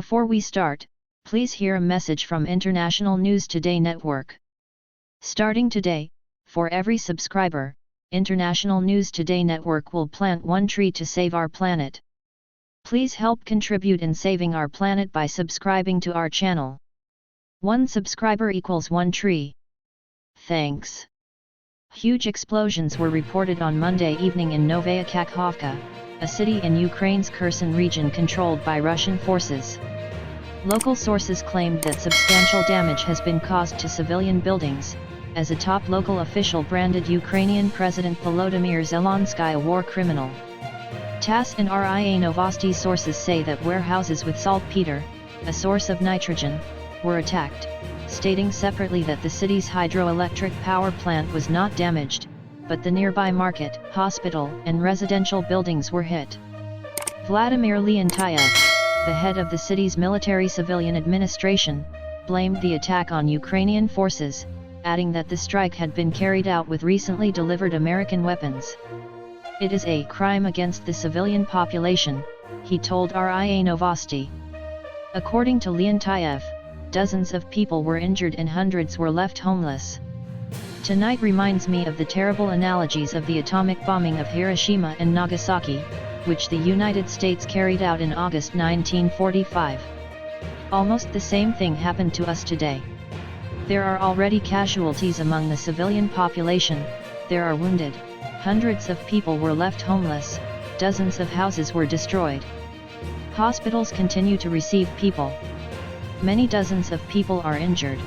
Before we start, please hear a message from International News Today Network. Starting today, for every subscriber, International News Today Network will plant one tree to save our planet. Please help contribute in saving our planet by subscribing to our channel. One subscriber equals one tree. Thanks. Huge explosions were reported on Monday evening in Novaya Kakhovka, a city in Ukraine's Kherson region controlled by Russian forces. Local sources claimed that substantial damage has been caused to civilian buildings, as a top local official branded Ukrainian President Volodymyr Zelensky a war criminal. TASS and RIA Novosti sources say that warehouses with saltpeter, a source of nitrogen, were attacked, stating separately that the city's hydroelectric power plant was not damaged, but the nearby market, hospital, and residential buildings were hit. Vladimir Leontiyev, the head of the city's military-civilian administration, blamed the attack on Ukrainian forces, adding that the strike had been carried out with recently delivered American weapons. "It is a crime against the civilian population," he told RIA Novosti. According to Leontiyev, dozens of people were injured and hundreds were left homeless. "Tonight reminds me of the terrible analogies of the atomic bombing of Hiroshima and Nagasaki, which the United States carried out in August 1945. Almost the same thing happened to us today. There are already casualties among the civilian population, there are wounded, hundreds of people were left homeless, dozens of houses were destroyed. Hospitals continue to receive people. Many dozens of people are injured.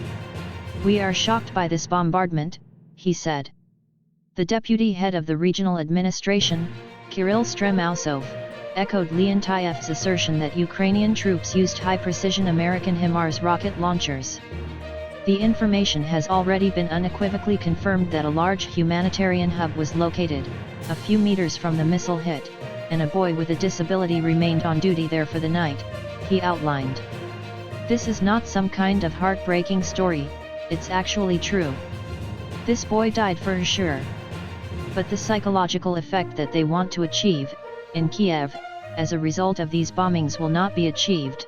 We are shocked by this bombardment," he said. The deputy head of the regional administration, Kirill Stremausov, echoed Leontiyev's assertion that Ukrainian troops used high-precision American HIMARS rocket launchers. The information has already been unequivocally confirmed that a large humanitarian hub was located, a few meters from the missile hit, and a boy with a disability remained on duty there for the night, he outlined. "This is not some kind of heartbreaking story, it's actually true. This boy died for sure. But the psychological effect that they want to achieve, in Kiev, as a result of these bombings will not be achieved.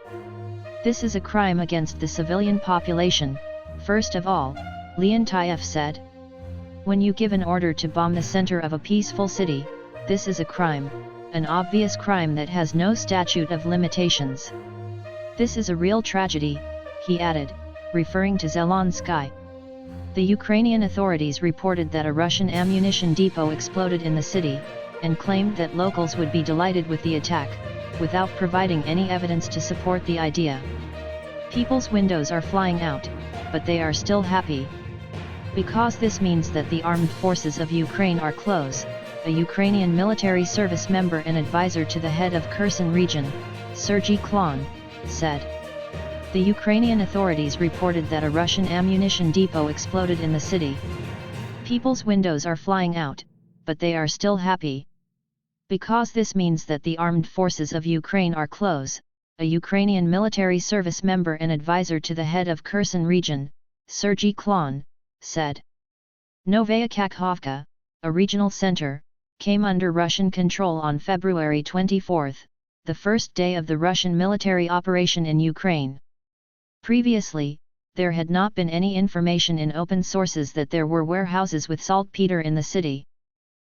This is a crime against the civilian population, first of all," Leontiyev said. "When you give an order to bomb the center of a peaceful city, this is a crime, an obvious crime that has no statute of limitations. This is a real tragedy," he added, referring to Zelensky. The Ukrainian authorities reported that a Russian ammunition depot exploded in the city, and claimed that locals would be delighted with the attack, without providing any evidence to support the idea. "People's windows are flying out, but they are still happy. Because this means that the armed forces of Ukraine are close," a Ukrainian military service member and advisor to the head of Kherson region, Sergei Klon, said. The Ukrainian authorities reported that a Russian ammunition depot exploded in the city. "People's windows are flying out, but they are still happy. Because this means that the armed forces of Ukraine are close," a Ukrainian military service member and advisor to the head of Kherson region, Sergei Klon, said. Novaya Kakhovka, a regional center, came under Russian control on February 24, the first day of the Russian military operation in Ukraine. Previously, there had not been any information in open sources that there were warehouses with saltpeter in the city.